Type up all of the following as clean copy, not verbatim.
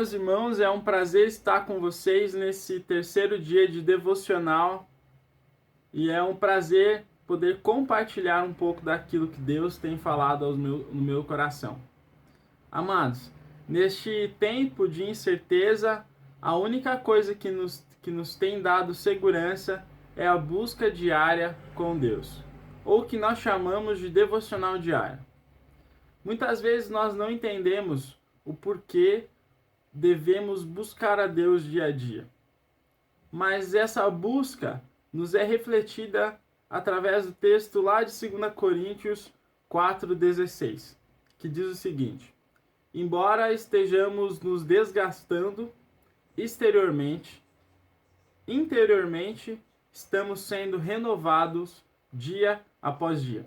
meus irmãos, é um prazer estar com vocês nesse terceiro dia de devocional e é um prazer poder compartilhar um pouco daquilo que Deus tem falado no meu coração. Amados, neste tempo de incerteza, a única coisa que nos tem dado segurança é a busca diária com Deus, ou que nós chamamos de devocional diário. Muitas vezes nós não entendemos o porquê devemos buscar a Deus dia a dia. Mas essa busca nos é refletida através do texto lá de 2 Coríntios 4,16, que diz o seguinte: embora estejamos nos desgastando exteriormente, interiormente estamos sendo renovados dia após dia.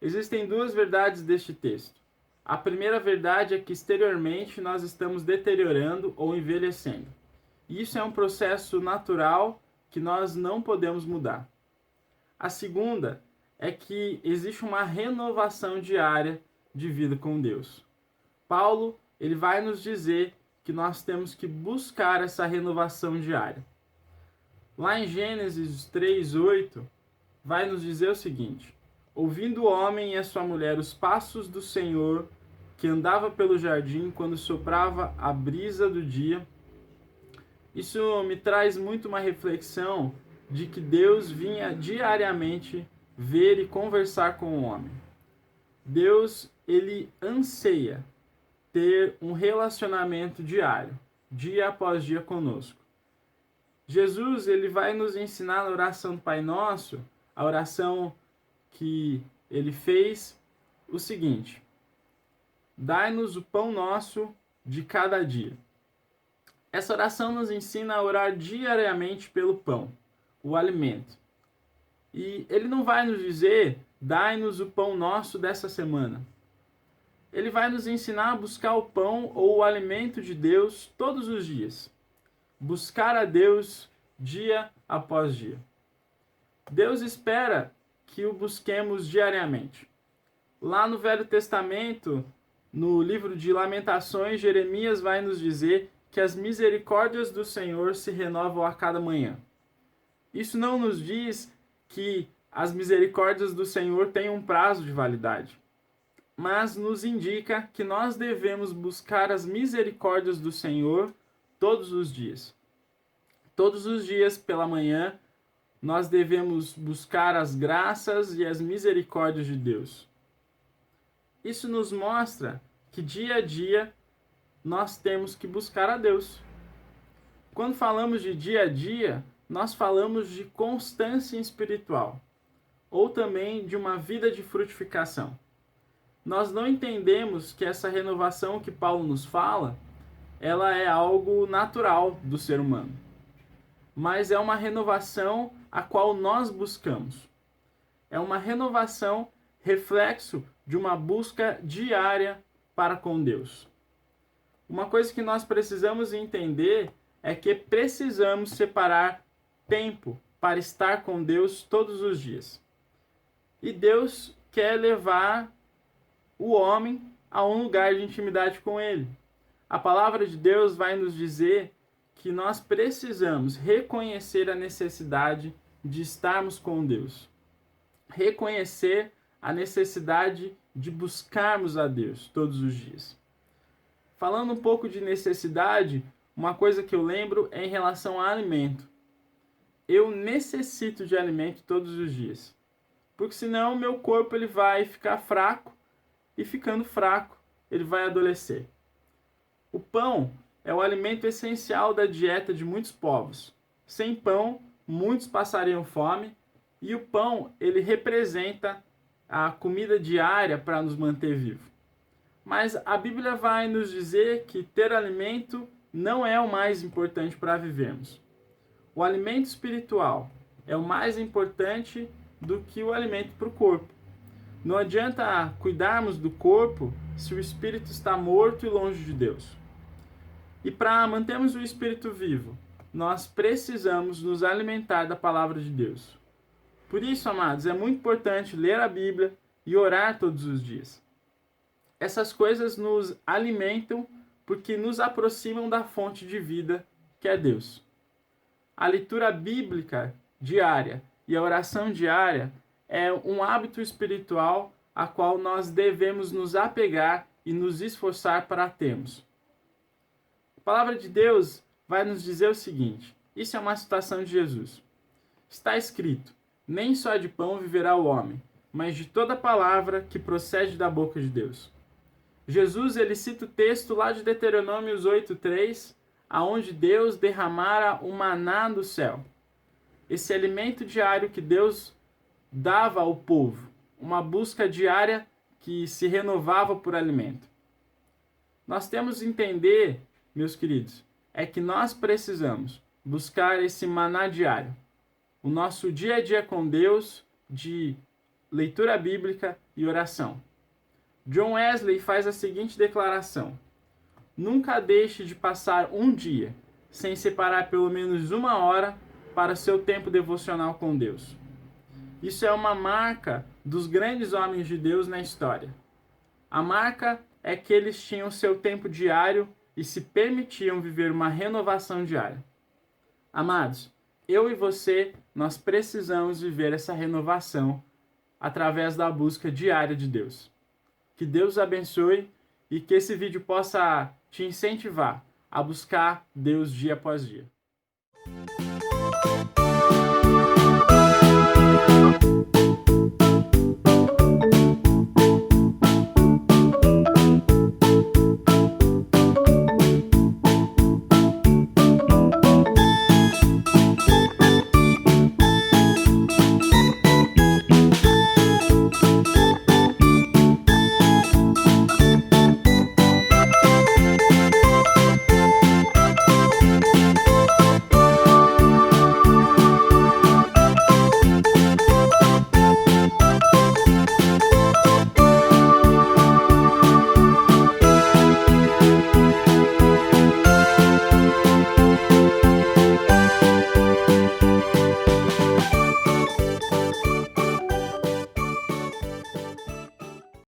Existem duas verdades deste texto. A primeira verdade é que exteriormente nós estamos deteriorando ou envelhecendo. Isso é um processo natural que nós não podemos mudar. A segunda é que existe uma renovação diária de vida com Deus. Paulo, ele vai nos dizer que nós temos que buscar essa renovação diária. Lá em Gênesis 3:8, vai nos dizer o seguinte: ouvindo o homem e a sua mulher os passos do Senhor, que andava pelo jardim quando soprava a brisa do dia. Isso me traz muito uma reflexão de que Deus vinha diariamente ver e conversar com o homem. Deus, ele anseia ter um relacionamento diário, dia após dia conosco. Jesus, ele vai nos ensinar na oração do Pai Nosso, a oração que ele fez, o seguinte: dai-nos o pão nosso de cada dia. Essa oração nos ensina a orar diariamente pelo pão, o alimento. E ele não vai nos dizer, dai-nos o pão nosso dessa semana. Ele vai nos ensinar a buscar o pão ou o alimento de Deus todos os dias. Buscar a Deus dia após dia. Deus espera que o busquemos diariamente. Lá no Velho Testamento, no livro de Lamentações, Jeremias vai nos dizer que as misericórdias do Senhor se renovam a cada manhã. Isso não nos diz que as misericórdias do Senhor têm um prazo de validade, mas nos indica que nós devemos buscar as misericórdias do Senhor todos os dias. Todos os dias pela manhã, nós devemos buscar as graças e as misericórdias de Deus. Isso nos mostra que dia a dia nós temos que buscar a Deus. Quando falamos de dia a dia, nós falamos de constância espiritual, ou também de uma vida de frutificação. Nós não entendemos que essa renovação que Paulo nos fala, ela é algo natural do ser humano, mas é uma renovação a qual nós buscamos. É uma renovação reflexo de uma busca diária para com Deus. Uma coisa que nós precisamos entender é que precisamos separar tempo para estar com Deus todos os dias. E Deus quer levar o homem a um lugar de intimidade com Ele. A palavra de Deus vai nos dizer que nós precisamos reconhecer a necessidade de estarmos com Deus. Reconhecer a necessidade de buscarmos a Deus todos os dias. Falando um pouco de necessidade, uma coisa que eu lembro é em relação a alimento. Eu necessito de alimento todos os dias, porque senão o meu corpo ele vai ficar fraco e ficando fraco, ele vai adoecer. O pão é o alimento essencial da dieta de muitos povos. Sem pão, muitos passariam fome, e o pão ele representa a comida diária para nos manter vivos. Mas a Bíblia vai nos dizer que ter alimento não é o mais importante para vivermos. O alimento espiritual é o mais importante do que o alimento para o corpo. Não adianta cuidarmos do corpo se o espírito está morto e longe de Deus. E para mantermos o espírito vivo, nós precisamos nos alimentar da palavra de Deus. Por isso, amados, é muito importante ler a Bíblia e orar todos os dias. Essas coisas nos alimentam porque nos aproximam da fonte de vida, que é Deus. A leitura bíblica diária e a oração diária é um hábito espiritual a qual nós devemos nos apegar e nos esforçar para termos. A palavra de Deus vai nos dizer o seguinte, isso é uma citação de Jesus. Está escrito, nem só de pão viverá o homem, mas de toda palavra que procede da boca de Deus. Jesus, ele cita o texto lá de Deuteronômios 8:3, aonde Deus derramara o maná do céu. Esse alimento diário que Deus dava ao povo, uma busca diária que se renovava por alimento. Nós temos que entender, meus queridos, é que nós precisamos buscar esse maná diário. O nosso dia a dia com Deus, de leitura bíblica e oração. John Wesley faz a seguinte declaração: nunca deixe de passar um dia sem separar pelo menos 1 hora para seu tempo devocional com Deus. Isso é uma marca dos grandes homens de Deus na história. A marca é que eles tinham seu tempo diário e se permitiam viver uma renovação diária. Amados, eu e você, nós precisamos viver essa renovação através da busca diária de Deus. Que Deus abençoe e que esse vídeo possa te incentivar a buscar Deus dia após dia.